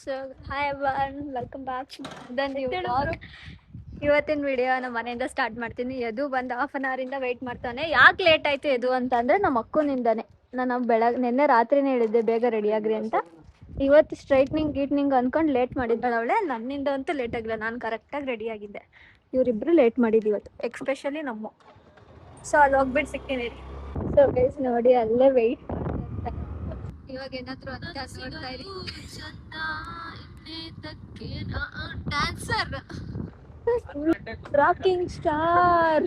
So hi everyone welcome back the new vlog. ಇವತ್ತಿನ video ನಮ್ಮ ಮನೆಯಿಂದ ಸ್ಟಾರ್ಟ್ ಮಾಡ್ತೀನಿ. ಯದು ಬಂದು ಹಾಫ್ ಅನ್ ಅವರಿಂದ ವೆಯ್ಟ್ ಮಾಡ್ತಾನೆ. ಯಾಕೆ ಲೇಟ್ ಆಯ್ತು ಯದು ಅಂತಂದ್ರೆ ನಮ್ಮ ಅಕ್ಕನಿಂದಾನೆ. ನಾನು ನಿನ್ನೆ ರಾತ್ರಿನೇ ಹೇಳಿದ್ದೆ ಬೇಗ ರೆಡಿ ಆಗ್ರಿ ಅಂತ. ಇವತ್ತು ಸ್ಟ್ರೈಟ್ನಿಂಗ್ ಗೀಟ್ನಿಂಗ್ ಅನ್ಕೊಂಡು ಲೇಟ್ ಮಾಡಿದ್ದಾಳೆ ಅವಳೆ. ನನ್ನಿಂದ ಅಂತೂ ಲೇಟ್ ಆಗಿಲ್ಲ, ನಾನು ಕರೆಕ್ಟಾಗಿ ರೆಡಿ ಆಗಿದ್ದೆ. ಇವರಿಬ್ರು ಲೇಟ್ ಮಾಡಿದ್ದು ಇವತ್ತು, ಎಕ್ಸ್ಪೆಷಲಿ ನಮ್ಮ. ಸೊ ಅಲ್ಲಿ ಹೋಗ್ಬಿಟ್ಟು ಸಿಗ್ತೀನಿ. ಸೊ ಗೈಸ್ ನೋಡಿ ಅಲ್ಲೇ ವೆಯ್ಟ್ ಮಾಡ್ತಾ ಇವಾಗ ಏನಾದ್ರು ಅಂತ ನೋಡ್ತಾ ಇರಿ. ಡ್ಯಾನ್ಸರ್ ರಾಕಿಂಗ್ ಸ್ಟಾರ್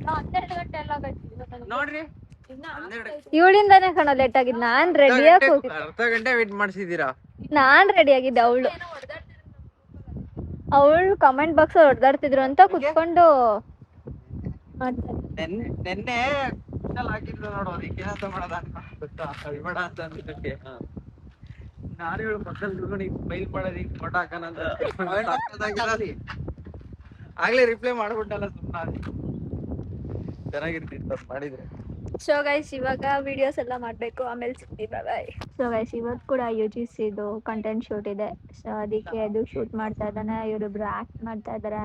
12 ಗಂಟೆ ಎಲ್ಲ ನೋಡ್ರಿ ಇವಳಿಂದಾನೇ ಕಣ ಲೇಟ್ ಆಗಿದ್. ನಾನ್ ರೆಡಿಯಾಗಿ ಅರ್ಧ ಗಂಟೆ ವೇಟ್ ಮಾಡಿಸಿದೀರಾ. ನಾನ್ ರೆಡಿ ಆಗಿದ್ದೆ. ಅವಳು ಕಮೆಂಟ್ ಬಾಕ್ಸ್ ಹೊಡೆದಾಡ್ತಿದ್ರು ಅಂತ ಕುತ್ಕೊಂಡು ನೆನ್ನೆ ಹಾಕಿದ್ರು ನೋಡು, ಅದಕ್ಕೆ ಏನಂತ ಮಾಡೋದ ಗೊತ್ತಾ, ಅಳ್ಬೇಡ ಅಂತ ಅಂದಕ್ಕೆ ನಾನು ಹೇಳು ಪಕ್ಕದಲ್ಲಿ ಬೈಲ್ ಮಾಡೋದು ಈಗ ಫೋಟೋ ಹಾಕೋಣ ಅಂತ ಆಗ್ಲೇ ರಿಪ್ಲೈ ಮಾಡ್ಬಿಟ್ಟಲ್ಲ ಸುಮ್ಮನೆ. ಚೆನ್ನಾಗಿರ್ತಿತ್ತು ಮಾಡಿದ್ರೆ. ಸೊ ಗೈಸ್ ಇವಾಗ ವಿಡಿಯೋಸ್ ಎಲ್ಲ ಮಾಡ್ಬೇಕು, ಆಮೇಲೆ ಸಿಗ್ತೀವಿ. ಬಾಯ್. ಸೊ ಗೈಸ್ ಇವತ್ತು ಕೂಡ UGC ಇದು ಕಂಟೆಂಟ್ ಶೂಟ್ ಇದೆ. ಸೊ ಅದಕ್ಕೆ ಅದು ಶೂಟ್ ಮಾಡ್ತಾ ಇದ್ದಾನೆ, ಇವರಿಬ್ರು ಆಕ್ಟ್ ಮಾಡ್ತಾ ಇದಾರೆ.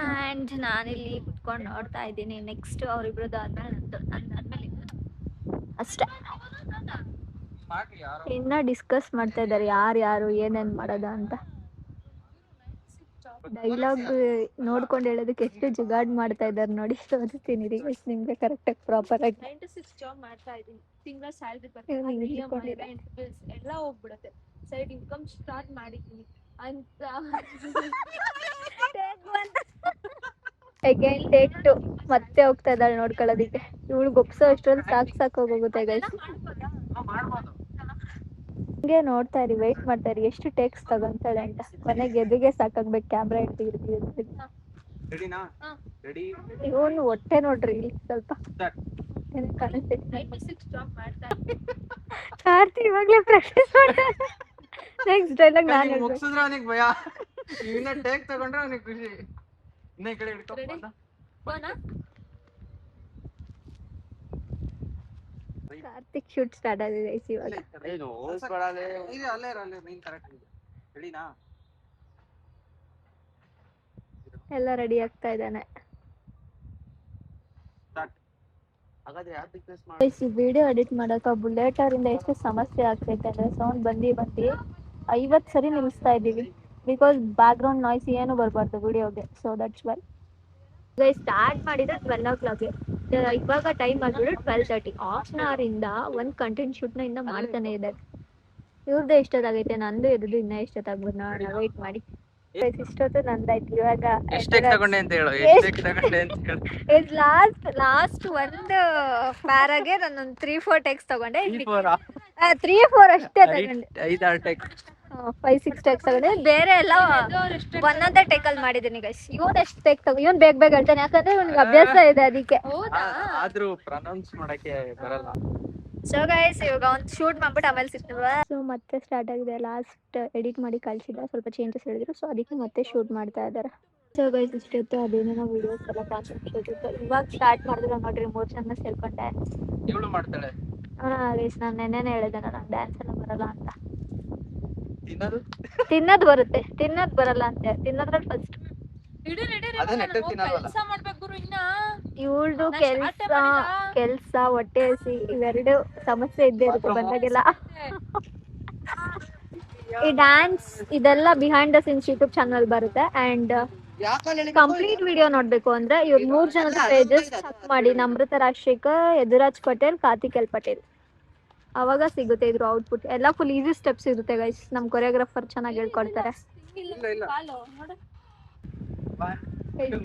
ಆ್ಯಂಡ್ ನಾನಿಲ್ಲಿ ಕುತ್ಕೊಂಡು ನೋಡ್ತಾ ಇದ್ದೀನಿ. ನೆಕ್ಸ್ಟ್ ಅವರಿಬ್ರದ್ದು ಆದ್ಮೇಲೆ ನಂದಾದ್ಮೇಲೆ ಅಷ್ಟೇ. ಇನ್ನ ಡಿಸ್ಕಸ್ ಮಾಡ್ತಾ ಇದ್ದಾರೆ ಯಾರು ಏನೇನ್ ಮಾಡೋದ ಅಂತ. ಡೈಲಾಗ್ ನೋಡ್ಕೊಂಡು ಹೇಳೋದಕ್ಕೆ ಎಷ್ಟು ಜುಗಾಡ್ ಮಾಡ್ತಾ ಇದಾರೆ ನೋಡಿ. ತೋರಿಸ್ತೀನಿ ನಿಮ್ಗೆ ಕರೆಕ್ಟ್ ಆಗಿ ಪ್ರಾಪರ್ ಆಗಿ. 9 to 6 ಜಾಬ್ ಮಾಡ್ತಾ ಇದ್ದೀನಿ. ತಿಂಗಳ ಸ್ಯಾಲರಿ ಬರ್ತದೆ, ಎಲ್ಲ ಹೋಗ್ಬಿಡುತ್ತೆ. ಸೈಡ್ ಇನ್ಕಮ್ ಸ್ಟಾರ್ಟ್ ಮಾಡಿದ್ದೀನಿ ಅಂತ. ಅಗೈನ್ ಟೇಕ್ 2 ಮತ್ತೆ ಹೋಗ್ತಾ ಇದ್ದಾಳೆ ನೋಡ್ಕೊಳ್ಳೋದಿಕ್ಕೆ. ಇವಳು ಗೊಪ್ಸೋ ಅಷ್ಟೊಂದು ಸಾಕೋಗೋಗುತ್ತೆ ಗೈಸ್. ಹಿಂಗೆ ನೋಡ್ತಾ ಇರಿ, ವೆಯ್ಟ್ ಮಾಡ್ತಾ ಇರಿ ಎಷ್ಟು ಟೇಕ್ಸ್ ತಗೊಂತಾಳೆ ಅಂತ. ಕೊನೆಗೆ ಎದುರಿಗೆ ಸಾಕಾಗ್ಬೇಕು ಕ್ಯಾಮ್ರಾ ಇರ್ತೀವಿ. ಇವನು ಹೊಟ್ಟೆ ನೋಡ್ರಿ ಇಲ್ಲಿ ಸ್ವಲ್ಪ ಕಾರ್ತಿ ಇವಾಗ್ಲೇ ಪ್ರಾಕ್ಟೀಸ್ ಮಾಡ್ತಾರೆ. ನೆಕ್ಸ್ಟ್ ಡೈಲಾಗ್ ನಾನು ಮುಗಿಸಿದ್ರೆ ಅವನಿಗೆ ಭಯ, ಇನ್ನ ಟೇಕ್ ತಗೊಂಡ್ರೆ ಅವನಿಗೆ ಖುಷಿ. ಇನ್ನ ಈ ಕಡೆ ಹಿಡ್ಕೊಂಡು ಕಾರ್ತಿಕ್ ಶೂಟ್ ಸ್ಟಾರ್ಟ್ ಆಗಿದೆ ಇವಾಗ. ಎಲ್ಲ ರೆಡಿ ಆಗ್ತಾ ಇದ್ದಾನೆ. ವಿಡಿಯೋ ಎಡಿಟ್ ಮಾಡಕ ಬುಲೆಟರ್ ಇಂದ ಎಷ್ಟು ಸಮಸ್ಯೆ ಆಗ್ತೈತೆ ಅಂದ್ರೆ ಸೌಂಡ್ ಬಂದಿ 50 ಸರಿ ನಿಲ್ಲಿಸ್ತಾ ಇದೀವಿ. ಬಿಕಾಸ್ ಬ್ಯಾಕ್ ಗ್ರೌಂಡ್ ನಾಯ್ಸ್ ಏನು ಬರಬಾರ್ದು ವಿಡಿಯೋಗೆ. ಸೊ ದಟ್ಸ್ ವೈ ಸ್ಟಾರ್ಟ್ ಮಾಡಿದ್ರೆ 12 o'clock. ಇವಾಗ ಟೈಮ್ ಆಗ್ಬಿಟ್ಟು 12:30. ಹಾಫ್ ಅನ್ ಅವರ್ ಇಂದ ಒಂದು ಕಂಟೆಂಟ್ ಶೂಟ್ ನ ಇಂದ ಮಾಡ್ತಾನೆ ಇದ್ದಾರೆ. ಇವ್ರದ್ದು ಎಷ್ಟೊತ್ತಾಗೈತೆ, ನಂದು ಇರೋದು ಇನ್ನ ಎಷ್ಟೊತ್ತಾಗ್ಬೋದು ನೋಡೋಣ, ವೇಟ್ ಮಾಡಿ. ಇಷ್ಟೊತ್ತು ನಂದಾಯ್ತು. ಇವಾಗ ಲಾಸ್ಟ್ ಒಂದು ಪ್ಯಾರಾಗೆ ನಾನೊಂದು 3-4 ಟೆಕ್ಸ್ ತಗೊಂಡೆ. 3-4 ಅಷ್ಟೇ ತಗೊಂಡೆ. 5-6 ಟೆಕ್ಸ್ ತಗೊಂಡೆ. ಬೇರೆ ಎಲ್ಲ ಒಂದೊಂದೇ ಟೆಕಲ್ ಮಾಡಿದ್ದೀನಿ ಗೈಸ್. ಇವನ್ ಎಷ್ಟು ಟೆಕ್ ಇವನ್ ಬೇಗ ಹೇಳ್ತಾನೆ, ಯಾಕಂದ್ರೆ ಇವ್ನಿಗೆ ಅಭ್ಯಾಸ ಇದೆ ಅದಕ್ಕೆ. ಆದ್ರೂ ಪ್ರನೌನ್ಸ್ ಮಾಡಕ್ಕೆ ಬರಲ್ಲ. ಸೊ ಗೈಸ್ ಇವಾಗ ಒಂದು ಶೂಟ್ ಮಾಡ್ಬಿಟ್ಟು ಆಮೇಲೆ ಸಿಗ್ತೀವಿ. ಸೊ ಮತ್ತೆ ಸ್ಟಾರ್ಟ್ ಆಗಿದೆ. ಲಾಸ್ಟ್ ಎಡಿಟ್ ಮಾಡಿ ಕಳ್ಸಿದ್ದ, ಸ್ವಲ್ಪ ಚೇಂಜಸ್ ಹೇಳಿದ್ರು. ಸೊ ಅದಕ್ಕೆ ಮತ್ತೆ ಶೂಟ್ ಮಾಡ್ತಾ ಇದ್ದಾರೆ. ಸೊ ಗೈಸ್ ಇಷ್ಟಿತ್ತು, ಅದೇನೇನೋ ವಿಡಿಯೋಸ್ ಎಲ್ಲ ಕಾನ್ಸೆಪ್ಟ್ ಇತ್ತು. ಇವಾಗ ಸ್ಟಾರ್ಟ್ ಮಾಡಿದ್ರೆ ನೋಡ್ರಿ 3 ಜನ ಸೇರ್ಕೊಂಡೆ ಮಾಡ್ತಾಳೆ. ಗೈಸ್ ನಾನು ನೆನ್ನೆನೇ ಹೇಳಿದೆ ನಂಗೆ ಡ್ಯಾನ್ಸ್ ಎಲ್ಲ ಬರಲ್ಲ ಅಂತ. ತಿನ್ನೋದು ಬರುತ್ತೆ, ತಿನ್ನೋದು ಬರಲ್ಲ ಅಂತೆ. ತಿನ್ನೋದ್ರಲ್ಲಿ ಫಸ್ಟ್ ಇವಳ್ದು ಕೆಲ್ಸ ಹೊಟ್ಟೆ ಹಸಿ ಇವೆರಡು ಸಮಸ್ಯೆ ಇದ್ದೇ ಇರುತ್ತೆ ಬಂದಾಗೆಲ್ಲ. ಈ ಡ್ಯಾನ್ಸ್ ಇದೆಲ್ಲ behind the scenes YouTube channel ಬರುತ್ತೆ. ಅಂಡ್ ಕಂಪ್ಲೀಟ್ ವಿಡಿಯೋ ನೋಡ್ಬೇಕು ಅಂದ್ರೆ ಇವ್ರು 3 ಜನದ ಪೇಜಸ್ ಚೆಕ್ ಮಾಡಿ. ನಮ್ರತ ರಾಜಶೇಖರ್, ಯದುರಾಜ್ ಪಟೇಲ್, ಕಾರ್ತಿಕ್ ಎಲ್ ಪಟೇಲ್. ಅವಾಗ ಸಿಗುತ್ತೆ ಇದ್ರ ಔಟ್ಪುಟ್. ಎಲ್ಲ ಫುಲ್ ಈಸಿ ಸ್ಟೆಪ್ಸ್ ಇರುತ್ತೆ ಗೈಸ್. ನಮ್ ಕೊರಿಯೋಗ್ರಾಫರ್ ಚೆನ್ನಾಗಿ ಹೇಳ್ಕೊಡ್ತಾರೆ.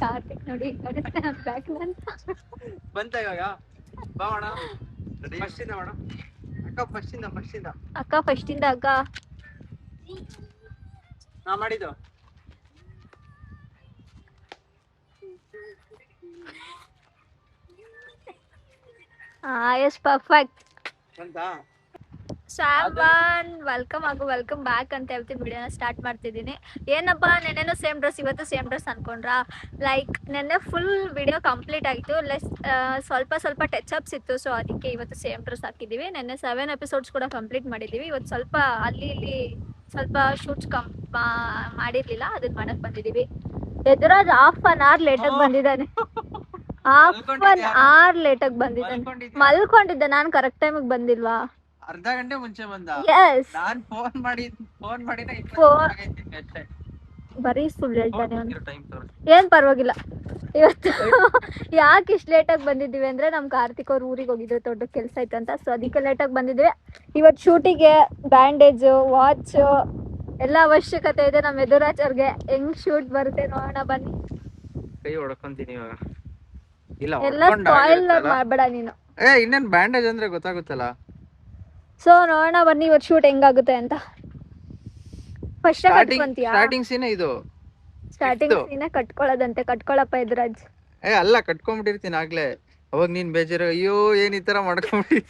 ಕಾರ್ತಿಕ್ ನೋಡಿ ಬಂತ ಇವಾಗ. ಅಕ್ಕ ಫಸ್ಟ್ ಇಂದ ಅಕ್ಕ ನಾ ಮಾಡಿದ್ದು ಎಸ್ ಪರ್ಫೆಕ್ಟ್. ಶ್ಯಾಮನ್ ವೆಲ್ಕಮ್ ಬ್ಯಾಕ್ ಅಂತ ಹೇಳ್ತೀನಿ. ವಿಡಿಯೋನ ಸ್ಟಾರ್ಟ್ ಮಾಡ್ತಿದ್ದೀನಿ. ಏನಪ್ಪಾ ನೆನ್ನೆನೂ ಸೇಮ್ ಡ್ರೆಸ್, ಇವತ್ತು ಸೇಮ್ ಡ್ರೆಸ್ ಅನ್ಕೊಂಡ್ರಾ? ಲೈಕ್ ನೆನ್ನೆ ಫುಲ್ ವಿಡಿಯೋ ಕಂಪ್ಲೀಟ್ ಆಗಿತ್ತು, ಸ್ವಲ್ಪ ಟಚ್ ಅಪ್ಸ್ ಇತ್ತು. ಸೊ ಅದಕ್ಕೆ ಇವತ್ತು ಸೇಮ್ ಡ್ರೆಸ್ ಹಾಕಿದ್ದೀವಿ. ನೆನ್ನೆ 7 ಎಪಿಸೋಡ್ಸ್ ಕೂಡ ಕಂಪ್ಲೀಟ್ ಮಾಡಿದ್ದೀವಿ. ಇವತ್ತು ಸ್ವಲ್ಪ ಅಲ್ಲಿ ಇಲ್ಲಿ ಸ್ವಲ್ಪ ಶೂಟ್ಸ್ ಮಾಡಿರ್ಲಿಲ್ಲ, ಅದನ್ನ ಮಾಡಕ್ ಬಂದಿದ್ದೀವಿ. ಎದುರಾಜ್ ಹಾಫ್ ಅನ್ ಅವರ್ ಲೇಟಾಗಿ ಬಂದಿದ್ದಾನೆ. ಹಾಫ್ ಅನ್ ಅವರ್ ಲೇಟಾಗಿ ಬಂದಿದ್ದಾನೆ. ಮಲ್ಕೊಂಡಿದ್ದೆ. ನಾನು ಕರೆಕ್ಟ್ ಟೈಮಿಗೆ ಬಂದಿಲ್ವಾ? ಅರ್ಧ ಗಂಟೆ ಮುಂಚೆ ಬಂದ. ಎಸ್, ನಾನ್ ಫೋನ್ ಮಾಡಿ ಬರೀ ಸುಳ್ಳು ಹೇಳ್ತಾನೆ ಅವನು. ಏನ್ ಪರವಾಗಿಲ್ಲ. ಇವತ್ತು ಯಾಕೆ ಇಷ್ಟು ಲೇಟಾಗಿ ಬಂದಿದ್ದೀವಿ ಅಂದ್ರೆ ನಮ್ ಕಾರ್ತಿಕ್ ಅವ್ರ ಊರಿಗೆ ಹೋಗಿದ್ರು, ದೊಡ್ಡ ಕೆಲಸ ಇತ್ತಂತ. ಸೊ ಅದಕ್ಕೆ ಲೇಟಾಗಿ ಬಂದಿದ್ವಿ. ಇವತ್ತು ಶೂಟಿಗೆ ಬ್ಯಾಂಡೇಜ್, ವಾಚ್ ಎಲ್ಲ ಅವಶ್ಯಕತೆ ಇದೆ ನಮ್ಮ ಎದುರಾಜ್ ಅವ್ರಿಗೆ. ಹೆಂಗ್ ಶೂಟ್ ಬರುತ್ತೆ ನೋಡೋಣ ಬನ್ನಿ. ಕೈ ಹೊಡ್ಕೊಂತೀನಿ ಇವಾಗ. ಇಲ್ಲ ಎಲ್ಲ ಸ್ಪಾಯಿಲ್ ಮಾಡ್ಬೇಡ ನೀನು. ಇನ್ನೇನ್ ಬ್ಯಾಂಡೇಜ್ ಅಂದ್ರೆ ಗೊತ್ತಾಗುತ್ತಲ್ಲ. ಸೊ ನೋಡೋಣ ಬನ್ನಿ ಇವತ್ತು ಶೂಟ್ ಹೆಂಗಾಗುತ್ತೆ ಅಂತ. ಫಸ್ಟ್ ಕಟ್ಕೊಂತೀಯಾ? ಸ್ಟಾರ್ಟಿಂಗ್ ಸೀನ್ ಇದು. ಸ್ಟಾರ್ಟಿಂಗ್ ಸೀನ್ ಕಟ್ಕೊಳ್ಳೋದಂತೆ. ಕಟ್ಕೊಳಪ್ಪ ಎದುರಾಜ್. ಅಲ್ಲ, ಕಟ್ಕೊಂಡ್ಬಿಟ್ಟಿರ್ತೀನಿ ಆಗ್ಲೇ. ಅವಾಗ ನೀನ್ ಬೇಜಾರು, ಅಯ್ಯೋ ಏನ್ ಈ ತರ ಮಾಡ್ಕೊಂಡ್ಬಿಟ್ಟಿ.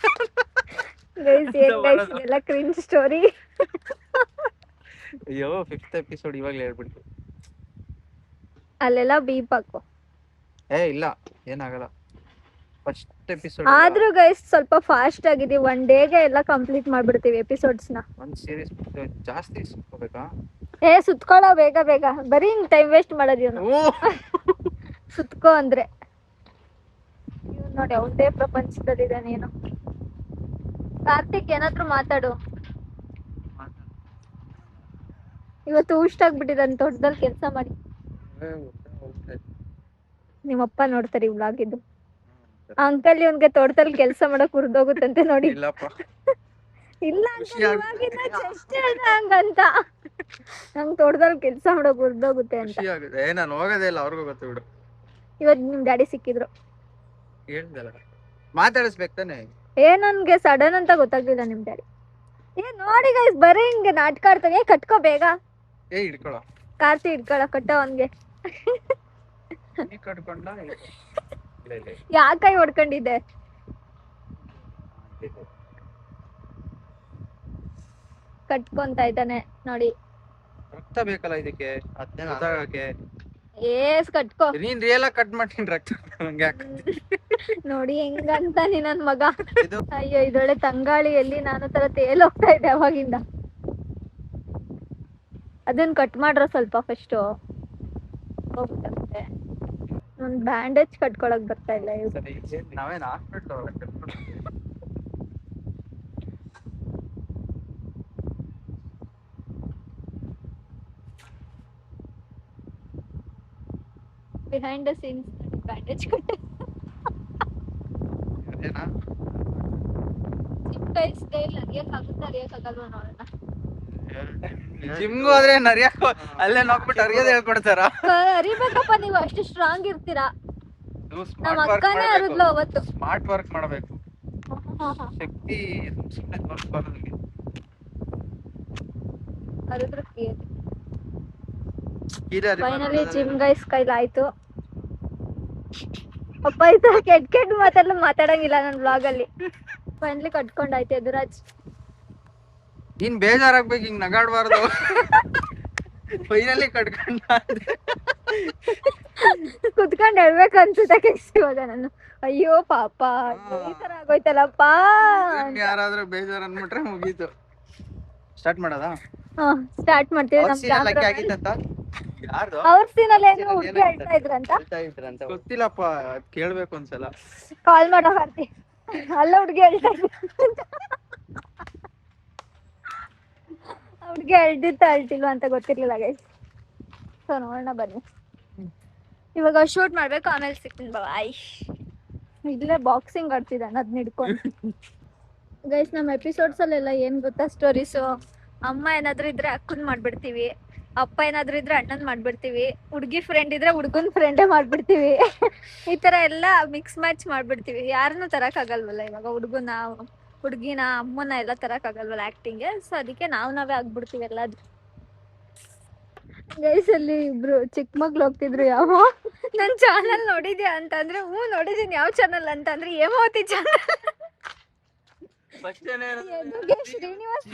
ಎಲ್ಲ ಕ್ರಿಂಜ್ ಸ್ಟೋರಿ. ಅಯ್ಯೋ 5th ಎಪಿಸೋಡ್ ಇವಾಗ್ಲೇ ಹೇಳ್ಬಿಟ್ಟು. ಅಲ್ಲೆಲ್ಲ ಬೀಪ್ ಹಾಕು. ಇಲ್ಲ ಏನಾಗಲ್ಲ. ಫಸ್ಟ್ ಎಪಿಸೋಡ್ ಆದ್ರೂ ಗೈಸ್ ಸ್ವಲ್ಪ ಫಾಸ್ಟ್ ಆಗಿದೀವಿ. 1 ಡೇಗೆ ಎಲ್ಲ ಕಂಪ್ಲೀಟ್ ಮಾಡ್ಬಿಡ್ತೀವಿ ಎಪಿಸೋಡ್ಸ್ ನ. ಒಂದ್ ಸೀರೀಸ್ ಜಾಸ್ತಿ ಸುತ್ಕೋಬೇಕಾ? ಸುತ್ಕೊಳ್ಳೋ ಬೇಗ ಬೇಗ. ಬರೀ ಟೈಮ್ ವೇಸ್ಟ್ ಮಾಡೋದು. ಸುತ್ಕೋ ಅಂದ್ರೆ ನೋಡಿ ಅವನದೇ ಪ್ರಪಂಚದಲ್ಲಿದ್ದಾನೆ. ಏನು ಕಾರ್ತಿಕ್ ಏನಾದ್ರು ಮಾತಾಡು. ಇವತ್ತು ಊಷ್ಟಾಗ್ಬಿಟ್ಟಿದ್ದಾನೆ ತೋಟದಲ್ಲಿ ಕೆಲಸ ಮಾಡಿ. ನಿಮ್ಮಪ್ಪ ನೋಡ್ತಾರೆ ಈ ವ್ಲಾಗ್ ಇದು. ಅಂಕಲ್ ಇವನ್ಗೆ ತೋಟದಲ್ಲಿ ಕೆಲಸ ಮಾಡಕ್ ಉರ್ದೋಗುತ್ತಂತೆ ನೋಡಿ. ಇಲ್ಲ ಹಂಗಂತ ನಂಗ್ ತೋಟದಲ್ಲಿ ಕೆಲಸ ಮಾಡಕ್ ಉರ್ದೋಗುತ್ತೆ ಅಂತ. ನಾನು ಹೋಗೋದೇ ಇಲ್ಲ, ಅವ್ರಿಗೂ ಗೊತ್ತು ಬಿಡು. ಇವತ್ ನಿಮ್ ಡ್ಯಾಡಿ ಸಿಕ್ಕಿದ್ರು. ಹೇಳ್ದಲ್ಲ ಮಾತಾಡಿಸ್ಬೇಕು ತಾನೆ. ನನ್ಗೆ ಸಡನ್ ಅಂತ ಗೊತ್ತಾಗ್ಲಿಲ್ಲ ನಿಮ್ ಡ್ಯಾಡಿ. ನೋಡಿ ಗೈಸ್ ಬರೀ ಹಿಂಗೆ ನಾಟಕ ಆಡ್ತಾನೆ. ಕಟ್ಕೋ ಬೇಗ. ಹಿಡ್ಕೊಳ ಕಾರ್ತಿ ಹಿಡ್ಕೊಳ. ಕಟ್ಟ ಅವನ್ಗೆ. ಯಾಕೈ ಹೊಡ್ಕೊಂಡಿದ್ದೆ? ಕಟ್ಕೊಂತ ಇದ್ದಾನೆ ನೋಡಿ. ರಕ್ತ ಬೇಕಲ್ಲ ಇದಕ್ಕೆ ಗೊತ್ತಾಗಕ್ಕೆ. ಕಟ್ಕೋ. ನೀನ್ ರಿಯಲ್ ಆಗಿ ಕಟ್ ಮಾಡ್ತೀನಿ ರಕ್ತ ನೋಡಿ ಹೆಂಗಂತ ನೀ ನನ್ ಮಗ. ಅಯ್ಯೋ ಇದೊಳ್ಳೆ ತಂಗಾಳಿಯಲ್ಲಿ ನಾನು ತರ ತೇಲ್ ಹೋಗ್ತಾ ಇದ್ದೆ ಅವಾಗಿಂದ. ಅದನ್ನ ಕಟ್ ಮಾಡ್ರ ಸ್ವಲ್ಪ ಫಸ್ಟ್. ಹೋಗ್ತಂತೆ. ಒಂದ್ ಬ್ಯಾಂಡೇಜ್ ಕಟ್ಕೊಳಕ್ ಬರ್ತಾ ಇಲ್ಲ. ನಾವೇನ್ hospital behind the scenes bandage ಕಟ್ಟ. ಅರಿಯಕ್ಕಾಗಲ್ವಾ ನೋಡೋಣ. ಜಿಮ್ಗೆ ಹೋದ್ರೆ ನರಿಯಕ್ ಅಲ್ಲೇ ನೋಡ್ಬಿಟ್ಟು ಅರಿಯೋದ್ ಹೇಳ್ಕೊಡ್ತಾರ. ಅರಿಬೇಕಪ್ಪ, ನೀವು ಅಷ್ಟು ಸ್ಟ್ರಾಂಗ್ ಇರ್ತೀರಾ. ನಮ್ಮ ಅಕ್ಕನೇ ಅರಿದ್ಲು ಅವತ್ತು. ಸ್ಮಾರ್ಟ್ ವರ್ಕ್ ಮಾಡಬೇಕು. ಶಕ್ತಿ ಫೈನಲಿ ಜಿಮ್ ಗೈಸ್ ಕೈಲಾಯ್ತು. ಅಪ್ಪ ಇದು ಕೆಟ್ಟ ಮಾತೆಲ್ಲ ಮಾತಾಡಂಗಿಲ್ಲ ನನ್ ವ್ಲಾಗ್ ಅಲ್ಲಿ. ಫೈನಲಿ ಕಟ್ಕೊಂಡಾಯ್ತು ಎದುರಾಜ್. ನೀನ್ ಬೇಜಾರಾಗ್ಬೇಕು, ಹಿಂಗ್ ನಗಾಡ್ಬಾರ್ದು. ಫೈನಲಿ ಕಟ್ಕೊಂಡ ಕುತ್ಕೊಂಡ್ ಹೇಳ್ಬೇಕು ಅನ್ಸುತ್ತೆ ಕೆಲ್ಸ ಇವಾಗ ನಾನು. ಅಯ್ಯೋ ಪಾಪ ಈ ತರ ಆಗೋಯ್ತಲ್ಲಪ್ಪ. ಯಾರಾದ್ರೂ ಬೇಜಾರ್ ಅನ್ಬಿಟ್ರೆ ಮುಗೀತು. ಸ್ಟಾರ್ಟ್ ಮಾಡೋದಾ? ಸ್ಟಾರ್ಟ್ ಮಾಡ್ತೀವಿ. ಅವ್ರ ಸೀನಲ್ಲಿ ಏನು ಹುಡುಗಿ ಹೇಳ್ತಾ ಇದ್ರಂತ ಗೊತ್ತಿಲ್ಲಪ್ಪ, ಕೇಳ್ಬೇಕು ಒಂದ್ಸಲ. ಕಾಲ್ ಮಾಡೋ ಕಾರ್ತಿ. ಅಲ್ಲ ಹುಡುಗಿ ಹೇಳ್ತಾ ಇದ್ರು. ಹುಡುಗಿ ಅಳ್ತಿಲ್ವಾ ಅಂತ ಗೊತ್ತಿರ್ಲಿಲ್ಲ ಗೈಸ್. ಸೊ ನೋಡೋಣ ಬನ್ನಿ. ಇವಾಗ ಶೂಟ್ ಮಾಡ್ಬೇಕು, ಆಮೇಲೆ ಸಿಗ್ತೀನಿ ಬಾಯ್. ಇಲ್ಲೇ ಬಾಕ್ಸಿಂಗ್ ಆಡ್ತಿದ್ದಾನೆ ಅದನ್ನ ಹಿಡ್ಕೊಂಡು. ಗೈಸ್ ನಮ್ಮ ಎಪಿಸೋಡ್ಸ್ ಅಲ್ಲೆಲ್ಲ ಏನ್ ಗೊತ್ತಾ ಸ್ಟೋರೀಸು. ಅಮ್ಮ ಏನಾದ್ರು ಇದ್ರೆ ಅಕ್ಕನ್ ಮಾಡ್ಬಿಡ್ತೀವಿ, ಅಪ್ಪ ಏನಾದ್ರು ಇದ್ರೆ ಅಣ್ಣನ್ ಮಾಡ್ಬಿಡ್ತೀವಿ, ಹುಡ್ಗಿ ಫ್ರೆಂಡ್ ಇದ್ರೆ ಹುಡ್ಗನ್ ಫ್ರೆಂಡೇ ಮಾಡ್ಬಿಡ್ತೀವಿ. ಈ ತರ ಎಲ್ಲ ಮಿಕ್ಸ್ ಮ್ಯಾಚ್ ಮಾಡ್ಬಿಡ್ತೀವಿ. ಯಾರನ್ನೂ ತರಕ್ ಆಗಲ್ವಲ್ಲ ಇವಾಗ. ಹುಡ್ಗಿನ ಅಮ್ಮನ ಎಲ್ಲ ತರಕ್ ಆಗಲ್ವಲ್ಲ ಆಕ್ಟಿಂಗ್ಗೆ. ಸೊ ಅದಕ್ಕೆ ನಾವೇ ಆಗ್ಬಿಡ್ತೀವಿ ಎಲ್ಲಾದ್ರು. ಗೈಸ್ ಅಲ್ಲಿ ಇಬ್ರು ಚಿಕ್ಕ ಮಗ್ಳು ಹೋಗ್ತಿದ್ರು. ಯಾವ ನನ್ ಚಾನಲ್ ನೋಡಿದ್ಯಾ ಅಂತಂದ್ರೆ ಹ್ಞೂ ನೋಡಿದೀನಿ. ಯಾವ ಚಾನಲ್ ಅಂತಂದ್ರೆ ಹೇಮಾವತಿ ಚಾನಲ್. ಫಸ್ಟ್ ಎದುಗೆ ಶ್ರೀನಿವಾಸ್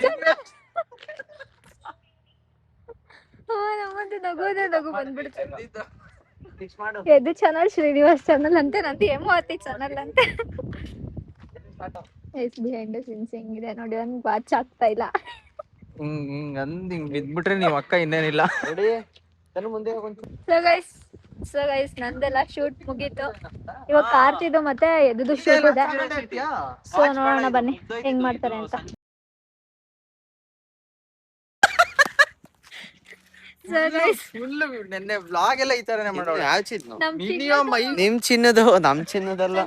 ನಮ್ಮದು ನಗೋದೇ ನಗು ಬಂದ್ಬಿಡ್ತು. ಎದು ಚಾನಲ್ ಶ್ರೀನಿವಾಸ್ ಚಾನಲ್ ಅಂತೆ, ನಂದು ಹೇಮಾವತಿ ಚಾನಲ್ ಅಂತೆ. ಎಸ್ ಬಿಹೈಂಡ್ ಸೀನ್ಸ್ ಹೆಂಗಿದೆ ನೋಡಿ, ನನ್ಗೆ ವಾಚ್ ಆಗ್ತಾ ಇಲ್ಲ. ಹಿಂಗ್ ಬಿದ್ಬಿಟ್ರೆ ನೀವ್ ಅಕ್ಕ ಇನ್ನೇನಿಲ್ಲ. ಸೊ ಗೈಸ್ ನಂದೆಲ್ಲ ಶೂಟ್ ಮುಗೀತು. ಇವಾಗ ಕಾರ್ತಿದು ಮತ್ತೆ ಎದ್ದು ಶೂಟ್ ಇದೆ. ಸೊ ನೋಡೋಣ ಬನ್ನಿ ಹೆಂಗ್ ಮಾಡ್ತಾರೆ ಅಂತ. ಸೊ ಗೈಸ್ ನೆನ್ನೆ ವ್ಲಾಗ್ ಎಲ್ಲ ಈ ತರನೇ ಮಾಡೋಣ. ಯಾವ ಚಿನ್ನ? ಮಿನಿಮಮ್ ನಿಮ್ ಚಿನ್ನದು ನಮ್ ಚಿನ್ನದಲ್ಲ.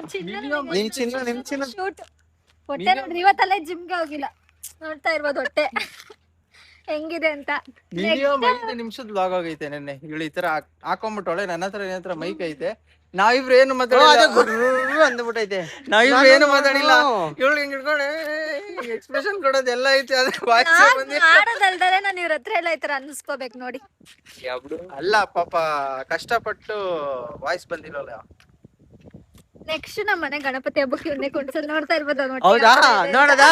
ನಿಮ್ ಚಿನ್ನ ಶೂಟ್ ಹೊಟ್ಟೆ ನೋಡ್ರಿ, ಇವತ್ತಲ್ಲೇ ಜಿಮ್ಗೆ ಹೋಗಿಲ್ಲ, ನೋಡ್ತಾ ಇರ್ಬೋದು ಹೊಟ್ಟೆ ಹೆಂಗಿದೆ ಅಂತ. ಮಿನಿಮಮ್ 5 ನಿಮಿಷದ ವ್ಲಾಗ್ ಆಗೈತೆ ನೆನ್ನೆ. ಇವಳು ಈ ತರ ಹಾಕೊಂಡ್ಬಿಟ್ಟವಳೆ. ನನ್ನ ಹತ್ರ ಮೈಕ್ ಐತೆ. ನಾವಿಬ್ರು ಏನು ಮಾತಾಡಿಲ್ಲ, ಅಂದ್ಬಿಟ್ಟೈತೆ. ನಾವಿಬ್ರು ಏನು ಮಾತಾಡಿಲ್ಲ. ಇವಳು ಹಿಂಗ್ ಹಿಡ್ಕೊಂಡೆ ಎಕ್ಸ್ಪ್ರೆಷನ್ ಕೊಡೋದೆಲ್ಲ ಐತೆ, ಆದ್ರೆ ವಾಯ್ಸ್ ಮಾಡೋದಲ್ದರೆ ನಾನು ಇವ್ರ ಹತ್ರ ಎಲ್ಲ ಈ ತರ ಅನ್ನಿಸ್ಕೋಬೇಕು ನೋಡಿ. ಅಲ್ಲ ಪಾಪ ಕಷ್ಟಪಟ್ಟು ವಾಯ್ಸ್ ಬಂದಿರೋಲ್ಲ. ನೆಕ್ಸ್ಟ್ ನಮ್ಮ ಮನೆ ಗಣಪತಿ ಹಬ್ಬಕ್ಕೆ ಇವನ್ನೇ ಕುಣ್ಸಲ್, ನೋಡ್ತಾ ಇರ್ಬೋದು. ಹೌದಾ? ನೋಡದಾ?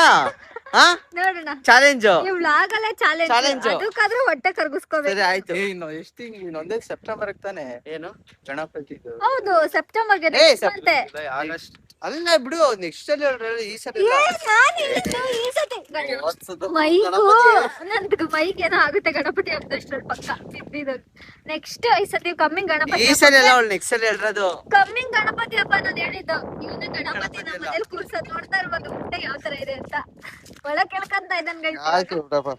ನೋಡೋಣ. ಚಾಲೆಂಜ್ ನೀವು ವ್ಲಾಗ್ ಅಲ್ಲೇ ಚಾಲೆಂಜ್, ಅದಕ್ಕಾದ್ರೂ ಹೊಟ್ಟೆ ಕರ್ಗಿಸ್ಕೋಬೇಕು. ಸರಿ ಆಯ್ತು. ಎಷ್ಟು ಇನ್ನೊಂದೇ ಸೆಪ್ಟೆಂಬರ್ ತಾನೆ ಏನು ಗಣಪತಿ? ಹೌದು, ಸೆಪ್ಟೆಂಬರ್ಗೆ ಅಂತೆ. ಆಗಸ್ಟ್ ಅಲ್ಲ ಬಿಡು, ನೆಕ್ಸ್ಟ್ ಅಲ್ಲಿ ಹೇಳ್ರಿ, ಈ ಸರಿ ನಂದು ಮೈಕ್ ಏನೋ ಆಗುತ್ತೆ ಗಣಪತಿ ಹಬ್ಬದಷ್ಟ್ರಲ್ಲಿ ಪಕ್ಕ ಬಿದ್ದಿದ್ದು. ನೆಕ್ಸ್ಟ್ ಈ ಸತಿ ಕಮ್ಮಿಂಗ್ ಗಣಪತಿ ಈ ಸರಿ ಅಲ್ಲ, ಅವಳು ನೆಕ್ಸ್ಟ್ ಅಲ್ಲಿ ಹೇಳ್ರದು. ಕಮ್ಮಿಂಗ್ ಗಣಪತಿ ಹಬ್ಬ ನಾನು ಹೇಳಿದ್ದು. ಇವನೇ ಗಣಪತಿ ನಮ್ಮ ಮನೇಲಿ ಕೂರ್ಸೋದ್, ನೋಡ್ತಾ ಇರ್ಬೋದು ಹೊಟ್ಟೆ ಯಾವ ತರ ಇದೆ ಅಂತ. ಒಳ ಕೇಳ್ಕಂತ ಇದ್ದಂಗ ಆಯ್ತು ಬಿಡಪ್ಪ.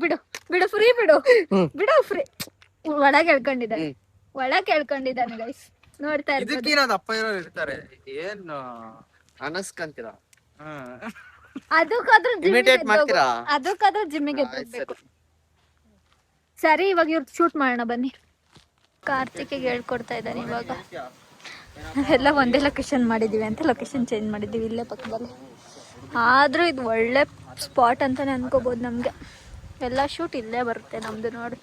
ಬಿಡು ಬಿಡು, ಫ್ರೀ ಬಿಡು ಬಿಡು, ಫ್ರೀ. ಒಳಗೆ ಹೇಳ್ಕೊಂಡಿದ್ದಾನೆ ಗೈಸ್, ನೋಡ್ತಾ ಇರ್ಬೋದು. ಇದಕ್ಕೇನಾದ್ರು ಅಪ್ಪ ಇರೋರು ಇರ್ತಾರೆ ಏನು ಅನಸ್ಕಂತೀರಾ? ಅದಕ್ಕಾದ್ರೂ ಇಮಿಟೇಟ್ ಮಾಡ್ತೀರಾ? ಅದಕ್ಕಾದ್ರೂ ಜಿಮ್ಮಿಗೆ ಹೋಗ್ಬೇಕು. ಸರಿ, ಇವಾಗ ಇವ್ರು ಶೂಟ್ ಮಾಡೋಣ ಬನ್ನಿ. ಕಾರ್ತಿಕ್ಗೆ ಹೇಳ್ಕೊಡ್ತಾ ಇದ್ದಾನೆ ಇವಾಗ. ಎಲ್ಲ ಒಂದೇ ಲೊಕೇಶನ್ ಮಾಡಿದೀವಿ ಅಂತ ಲೊಕೇಶನ್ ಚೇಂಜ್ ಮಾಡಿದೀವಿ, ಇಲ್ಲೇ ಪಕ್ಕದಲ್ಲಿ. ಆದ್ರೂ ಇದು ಒಳ್ಳೆ ಸ್ಪಾಟ್ ಅಂತಾನೆ ಅನ್ಕೋಬಹುದು ನಮ್ಗೆ. ಎಲ್ಲ ಶೂಟ್ ಇಲ್ಲೇ ಬರುತ್ತೆ ನಮ್ದು ನೋಡಿ.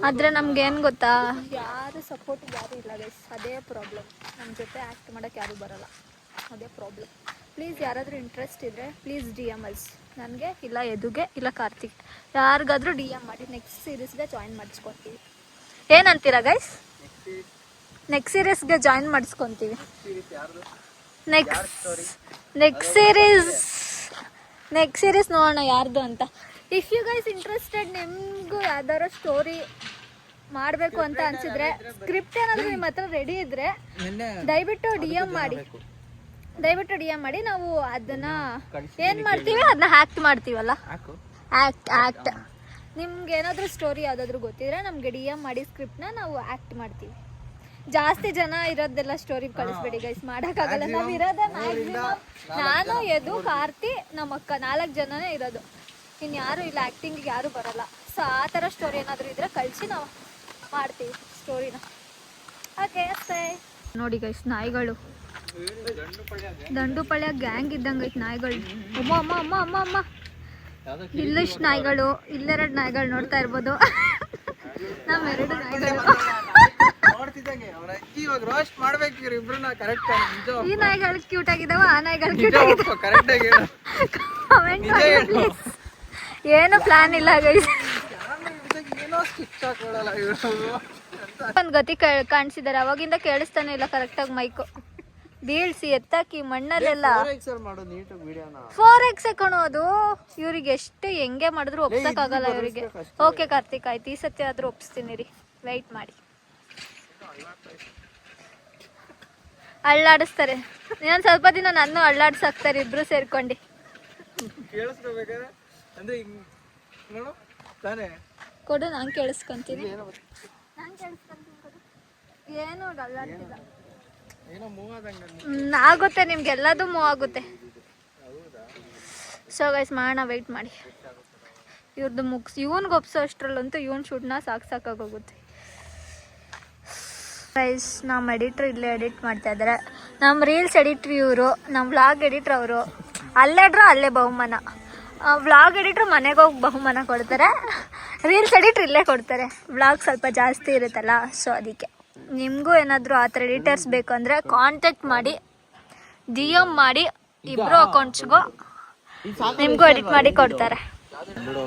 ಆದ್ರೆ ನಮ್ಗೆ ಏನ್ ಗೊತ್ತಾ, ಯಾರು ಸಪೋರ್ಟ್ ಯಾರು ಇಲ್ಲ ಗೈಸ್, ಅದೇ ಪ್ರಾಬ್ಲಮ್. ನಮ್ಮ ಜೊತೆ ಆ್ಯಕ್ಟ್ ಮಾಡೋಕ್ಕೆ ಯಾರು ಬರಲ್ಲ, ಅದೇ ಪ್ರಾಬ್ಲಮ್. ಪ್ಲೀಸ್ ಯಾರಾದರೂ ಇಂಟ್ರೆಸ್ಟ್ ಇದ್ದರೆ ಪ್ಲೀಸ್ DM ಅಲ್ಸ್ ನನಗೆ, ಇಲ್ಲ ಎದುಗೆ, ಇಲ್ಲ ಕಾರ್ತಿಕ್, ಯಾರಿಗಾದ್ರೂ DM ಮಾಡಿ. ನೆಕ್ಸ್ಟ್ ಸೀರೀಸ್ಗೆ ಜಾಯಿನ್ ಮಾಡಿಸ್ಕೊತೀವಿ. ಏನಂತೀರಾ ಗೈಸ್? ನೆಕ್ಸ್ಟ್ ಸೀರೀಸ್ಗೆ ಜಾಯಿನ್ ಮಾಡಿಸ್ಕೊತೀವಿ. ನೆಕ್ಸ್ಟ್ ಸೀರೀಸ್ ನೋಡೋಣ ಯಾರ್ದು ಅಂತ. ಇಫ್ ಯು ಗೈಸ್ ಇಂಟ್ರೆಸ್ಟೆಡ್, ನಿಮಗೂ ಯಾವ್ದಾದ್ರು ಸ್ಟೋರಿ ಮಾಡಬೇಕು ಅಂತ ಅನ್ಸಿದ್ರೆ, ಸ್ಕ್ರಿಪ್ಟ್ ಏನಾದರೂ ನಿಮ್ಮ ಹತ್ರ ರೆಡಿ ಇದ್ರೆ ದಯವಿಟ್ಟು DM ಮಾಡಿ. ನಾವು ಅದನ್ನ ಏನ್ ಮಾಡ್ತೀವಿ, ಅದನ್ನ ಆಕ್ಟ್ ಮಾಡ್ತೀವಲ್ಲ, ಆಕ್ಟ್. ನಿಮ್ಗೆ ಏನಾದರೂ ಸ್ಟೋರಿ ಯಾವ್ದಾದ್ರು ಗೊತ್ತಿದ್ರೆ ನಮ್ಗೆ DM ಮಾಡಿ, ಸ್ಕ್ರಿಪ್ಟ್ನ ನಾವು ಆಕ್ಟ್ ಮಾಡ್ತೀವಿ. ಜಾಸ್ತಿ ಜನ ಇರೋದೆಲ್ಲ ಸ್ಟೋರಿ ಕಳಿಸ್ಬೇಡಿ ಗೈಸ್, ಮಾಡೋಕ್ಕಾಗಲ್ಲ. ನಾವು ಇರೋದೇ ಮ್ಯಾಕ್ಸಿಮಮ್ ನಾನು, ಎದು, ಕಾರ್ತಿ, ನಮ್ಮ ಅಕ್ಕ, 4 ಜನನೇ ಇರೋದು. ಇನ್ಯಾರು ಇಲ್ಲ, ಆ್ಯಕ್ಟಿಂಗಿಗೆ ಯಾರು ಬರಲ್ಲ. ಸೊ ಆ ಥರ ಸ್ಟೋರಿ ಏನಾದರೂ ಇದ್ರೆ ಕಳಿಸಿ ನಾವು ಮಾಡ್ತೀವಿ ಸ್ಟೋರಿನ. ಓಕೆ ನೋಡಿ ಗೈಸ್, ನಾಯಿಗಳು ದಂಡುಪಳ್ಯ ಗ್ಯಾಂಗ್ ಇದ್ದಂಗೆ ಐತೆ ನಾಯಿಗಳು. ಅಮ್ಮ ಇಲ್ಲಿಷ್ಟು ನಾಯಿಗಳು, ಇಲ್ಲೆರಡು ನಾಯಿಗಳು ನೋಡ್ತಾ ಇರ್ಬೋದು. ನಮ್ಮೆರಡು ನಾಯಿಗಳು. ಈ ನಾಯಿಗಳು ಕ್ಯೂಟ್ ಆಗಿದಾವ, ಆ ನಾಯಿಗಳು ಕ್ಯೂಟ್ ಆಗಿದಾವ. ಕಮೆಂಟ್ ಮಾಡಿ ಪ್ಲೀಸ್. ಏನು ಪ್ಲಾನ್ ಇಲ್ಲ ಗೈಸ್. ಒಂದ್ ಗತಿ ಕಾಣಿಸಿದಾರೆ, ಅವಾಗಿಂದ ಕೇಳಿಸ್ತಾನೆ ಇಲ್ಲ ಕರೆಕ್ಟಾಗಿ ಮೈಕು. ಬೀಳ್ಸಿ ಎತ್ತಾಕಿ ಮಣ್ಣಲ್ಲೆಲ್ಲ 4x ಕಣೋದು. ಇವ್ರಿಗೆ ಎಷ್ಟು ಹೆಂಗೆ ಮಾಡಿದ್ರು ಒಪ್ಸಕ್ ಆಗಲ್ಲ ಇವರಿಗೆ. ಓಕೆ ಕಾರ್ತಿಕ್, ಆಯ್ತು, ಈ ಸತಿ ಆದ್ರೂ ಒಪ್ಸ್ತೀನಿ ರೀ, ವೆಯ್ಟ್ ಮಾಡಿ. ಅಳ್ಳಾಡಿಸ್ತಾರೆ ಇನ್ನೊಂದ್ ಸ್ವಲ್ಪ ದಿನ, ನಾನು ಅಳ್ಳಾಡ್ಸಾಕ್ತಾರೆ ಇಬ್ರು ಸೇರ್ಕೊಂಡು. ಕೊಡು, ನಾನು ಕೇಳಿಸ್ಕೊಂತೀನಿ. ಏನು ಅಳ್ಳಾಡ್ತಿಲ್ಲ. ಆಗುತ್ತೆ, ನಿಮ್ಗೆಲ್ಲದೂ ಮೂವ್ ಆಗುತ್ತೆ. ಸೊ ಗೈಸ್ ಮಾಡೋಣ, ವೆಯ್ಟ್ ಮಾಡಿ. ಇವ್ರದ್ದು ಮುಗಿಸಿ ಇವನ್ಗೆ ಒಪ್ಸೋ ಅಷ್ಟರಲ್ಲಂತೂ ಇವನ್ ಶೂಟ್ನ ಸಾಕಾಗೋಗುತ್ತೆ. ಗೈಸ್ ನಮ್ಮ ಎಡಿಟ್ರ್ ಇಲ್ಲೇ ಎಡಿಟ್ ಮಾಡ್ತಾ ಇದ್ದಾರೆ. ನಮ್ಮ ರೀಲ್ಸ್ ಎಡಿಟ್ರ್ ಇವರು, ನಮ್ಮ ವ್ಲಾಗ್ ಎಡಿಟ್ರ್ ಅವರು. ಅಲ್ಲೆಡ್ರು ಅಲ್ಲೇ ಬಹುಮಾನ. ವ್ಲಾಗ್ ಎಡಿಟ್ರ್ ಮನೆಗೆ ಹೋಗಿ ಬಹುಮಾನ ಕೊಡ್ತಾರೆ, ರೀಲ್ಸ್ ಎಡಿಟ್ರ್ ಇಲ್ಲೇ ಕೊಡ್ತಾರೆ. ವ್ಲಾಗ್ ಸ್ವಲ್ಪ ಜಾಸ್ತಿ ಇರುತ್ತಲ್ಲ, ಸೊ ಅದಕ್ಕೆ. ನಿಮಗೂ ಏನಾದರೂ ಆ ಥರ ಎಡಿಟರ್ಸ್ ಬೇಕು ಅಂದರೆ ಕಾಂಟ್ಯಾಕ್ಟ್ ಮಾಡಿ, DM ಮಾಡಿ, ಇಬ್ರು ಅಕೌಂಟ್ಸ್ಗೂ ನಿಮ್ಗೂ ಎಡಿಟ್ ಮಾಡಿ ಕೊಡ್ತಾರೆ.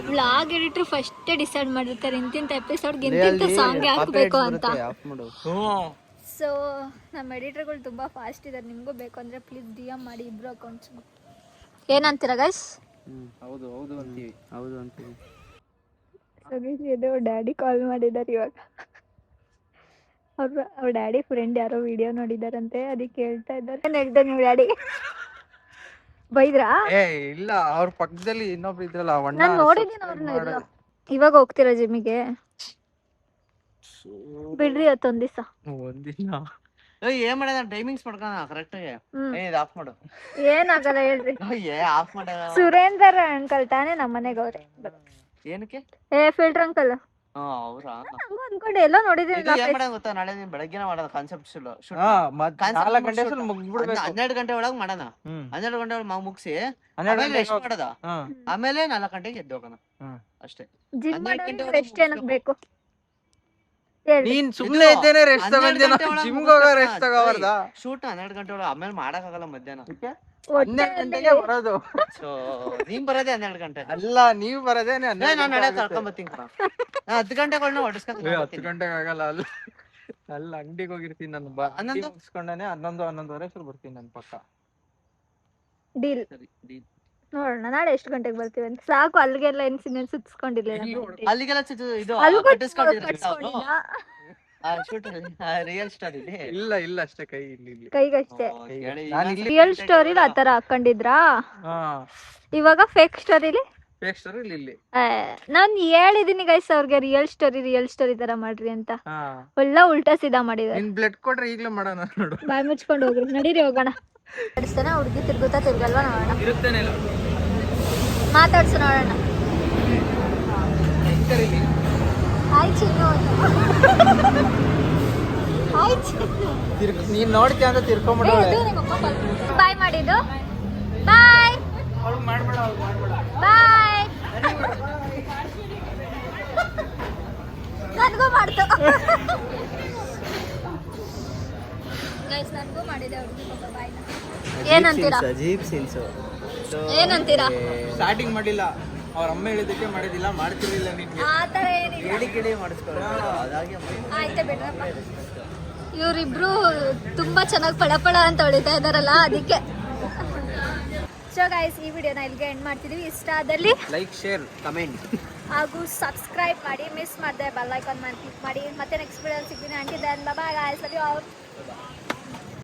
ವ್ಲಾಗ್ ಎಡಿಟ್ರು ಫಸ್ಟೇ ಡಿಸೈಡ್ ಮಾಡಿರ್ತಾರೆ ಇಂತಿಂತ ಎಪಿಸೋಡ್ಗೆ ಇಂತಿಂತ ಸಾಂಗ್ ಹಾಕಬೇಕು ಅಂತ. ಸೊ ನಮ್ಮ ಎಡಿಟರ್ಗಳು ತುಂಬ ಫಾಸ್ಟ್ ಇದ್ದಾರೆ. ನಿಮಗೂ ಬೇಕು ಅಂದರೆ ಪ್ಲೀಸ್ DM ಮಾಡಿ ಇಬ್ರು ಅಕೌಂಟ್ಸ್ಗೂ. ಏನಂತೀರಾ ಗೈಸ್? ಹೌದು ಹೌದು ಅಂತೀವಿ, ಹೌದು ಅಂತೀವಿ. ಇದು ಡ್ಯಾಡಿ ಕಾಲ್ ಮಾಡಿದ್ದಾರೆ ಇವಾಗ. ಅವ್ರ ಡ್ಯಾಡಿ ಫ್ರೆಂಡ್ ಯಾರೋ ವಿಡಿಯೋ ನೋಡಿದಾರಂತೆ, ಅದಕ್ಕೆ ಹೇಳ್ತಾ ಇದ್ದಾರೆ. ಏನ್ ಹೇಳ್ದೆ ನೀವು ಡ್ಯಾಡಿ? ಬೈದ್ರಾ? ಏ ಇಲ್ಲ, ಅವ್ರ ಪಕ್ಕದಲ್ಲಿ ಇನ್ನೊಬ್ರು ಇದ್ರಲ್ಲ ಅಣ್ಣ. ನಾನು ನೋಡಿದ್ದೀನಿ ಅವ್ರನ್ನ. ಇವಾಗ ಹೋಗ್ತೀರಾ ಜಿಮ್ಮಿಗೆ? ಬಿಡ್ರಿ ಅವತ್ತೊಂದ್ ದಿವಸ. ಒಂದಿನ ಏನ್ ಮಾಡೋಣ, ಟೈಮಿಂಗ್ಸ್ ಮಾಡ್ಕೋಣ ಕರೆಕ್ಟ್ ಆಗಿ. ಆಫ್ ಮಾಡು. ಏನಾಗಲ್ಲ ಹೇಳ್ರಿ. ಆಫ್ ಮಾಡ. ಸುರೇಂದರ್ ಅಂಕಲ್ ತಾನೇ ನಮ್ಮ ಮನೆಗೆ ಅವ್ರೆ. ಏನಕ್ಕೆ? Filter uncle. ಅವ್ರಾ? ಅನ್ಕೊಂಡು ಎಲ್ಲೋ ನೋಡಿದೀನಿ. ಏನ್ ಮಾಡೋಣ ಗೊತ್ತಾ, ನಾಳೆ ನೀನ್ ಬೆಳಗ್ಗೆನೇ ಮಾಡೋಣ ಕಾನ್ಸೆಪ್ಟ್. 4 ಗಂಟೆ ಮುಗ್ಬಿಡ್ಬೇಕು. 12 ಗಂಟೆ ಒಳಗೆ ಮಾಡೋಣ. 12 ಗಂಟೆ ಒಳಗೆ ಮುಗಿಸಿ 12 ಗಂಟೆ ಎಷ್ಟು ಮಾಡೋದ, ಆಮೇಲೆ 4 ಗಂಟೆಗೆ ಎದ್ದು ಹೋಗೋಣ ಅಷ್ಟೇ. ಜಿಮ್ ಮಾಡೋದು ರೆಸ್ಟ್ ಏನಕ್ ಬೇಕು? ನೀನ್ ಸುಮ್ನೆ ಇದ್ದೇನೆ ರೆಸ್ಟ್ ತಗೊಂಡಿದ್ದೇನೆ, ಜಿಮ್ಗೆ ಹೋಗೋ ರೆಸ್ಟ್ ತಗೋಬಾರ್ದಾ? ಶೂಟ್ 12 ಗಂಟೆ ಒಳಗೆ, ಆಮೇಲೆ ಮಾಡಕ್ಕಾಗಲ್ಲ ಮಧ್ಯಾಹ್ನ. 12 ಗಂಟೆಗೆ ಬರೋದು. ಸೊ ನೀನ್ ಬರೋದೇ 12 ಗಂಟೆ. ಅಲ್ಲ, ನೀವ್ ಬರೋದೇನೆ ನಾನು ನಡೆಯ ಕರ್ಕೊಂಬತ್ತೀನಿ. 10 ಗಂಟೆಗಳನ್ನ ಹೊಡಿಸ್ಕೊಂಡು 10 ಗಂಟೆಗೆ ಆಗಲ್ಲ. ಅಲ್ಲ ಅಂಗಡಿಗೆ ಹೋಗಿರ್ತೀನಿ ನಾನು. ಮುಗಿಸ್ಕೊಂಡಾನೆ 11-11:30 ಬರ್ತೀನಿ ನನ್ನ ಪಕ್ಕ. ಡೀಲ್ ನೋಡೋಣ ನಾಳೆ ಎಷ್ಟು ಗಂಟೆಗೆ ಬರ್ತೀವಿ ಅಂತ. ಸಾಕು, ಅಲ್ಲಿಗೆಲ್ಲ ಇನ್ಸಿಡೆಂಟ್ ಸುತ್ಸ್ಕೊಂಡಿಲ್ಲ. ಅಲ್ಲಿಗೆಲ್ಲ ಇದು ರಿಯಲ್ ಸ್ಟೋರಿ ಇಲ್ಲ ಇಲ್ಲ ಅಷ್ಟೇ, ಕೈ ಇಲ್ಲಿ ಕೈಗಷ್ಟೇ. ರಿಯಲ್ ಸ್ಟೋರಿಲಿ ಆತರ ಹಾಕೊಂಡಿದ್ರಾ? ಇವಾಗ ಫೇಕ್ ಸ್ಟೋರಿಲಿ ಫೇಕ್ ಸ್ಟೋರಿ ಇಲ್ಲಿ. ನಾನ್ ಹೇಳಿದೀನಿ ಗೈಸ್ ಅವ್ರಿಗೆ ರಿಯಲ್ ಸ್ಟೋರಿ ತರ ಮಾಡ್ರಿ ಅಂತ. ಒಳ್ಳೆ ಉಲ್ಟಾ ಸೀದಾ ಮಾಡಿದಾರೆ. ನಿನ್ ಬ್ಲಡ್ ಕೊಟ್ರೆ ಈಗ್ಲೂ ಮಾಡೋಣ ನೋಡು. ಬಾಯ್ ಮುಚ್ಕೊಂಡು ಹೋಗ್ರಿ, ನಡೀರಿ ಹೋಗೋಣ. ಮಾತಾಡ್ಸ್ತಾನ ಹುಡುಗಿ ತಿರ್ಗುತ್ತಾ ತಿರ್ಗಲ್ವಾ ನೋಡೋಣ. ಮಾತಾಡ್ಸು ನೋಡೋಣ. ಹಾಯ್ ಚಿನ್ನು. ಹಾಯ್ ಚಿನ್ನು. ನೀನ್ ನೋಡ್ತೀಯ ಅಂತ ತಿರ್ಕೊಂಡ್ಬಿಡ. ಬಾಯ್ ಮಾಡಿದ್ದು. ಬಾಯ್ ಬಾಯ್. ನನಗೂ ಮಾಡ್ತು ಗೈಸ್, ನನಗೂ ಮಾಡಿದೆ ಹುಡುಗಿ ಪಾಪ. ಬಾಯ್. ಏನಂತೀರಾ? ಏನಂತೀರಾ? ಸ್ಟಾರ್ಟಿಂಗ್ ಮಾಡಿಲ್ಲ, ಅವ್ರ ಅಮ್ಮ ಹೇಳಿದಕ್ಕೆ ಮಾಡಿದಿಲ್ಲ, ಮಾಡ್ತಿರ್ಲಿಲ್ಲ ನಿನ್ಗೆ. ಆ ಥರ ಏನಿಲ್ಲ. ಕೇಳಿ ಮಾಡಿಸ್ಕೊಳ್ಳ. ಆಯ್ತಾ ಬಿಡ್ರಪ್ಪ. ಇವರಿಬ್ರು ತುಂಬಾ ಚೆನ್ನಾಗಿ ಪಳಪಳ ಅಂತ ಹೊಳಿತಾ ಇದಾರಲ್ಲ, ಅದಕ್ಕೆ. ಸೊ ಗೈಸ್, ಈ ವಿಡಿಯೋನ ಇಲ್ಲಿಗೆ ಎಂಡ್ ಮಾಡ್ತಿದೀವಿ. ಇಷ್ಟ ಆದಲ್ಲಿ ಲೈಕ್, ಶೇರ್, ಕಮೆಂಟ್ ಹಾಗೂ ಸಬ್ಸ್ಕ್ರೈಬ್ ಮಾಡಿ. ಮಿಸ್ ಮಾಡದೆ ಬೆಲ್ ಐಕಾನ್ ಕ್ಲಿಕ್ ಮಾಡಿ. ಮತ್ತೆ ನೆಕ್ಸ್ಟ್ ವಿಡಿಯೋ ಸಿಗ್ತೀನಿ. Until then bye bye guys, love you all.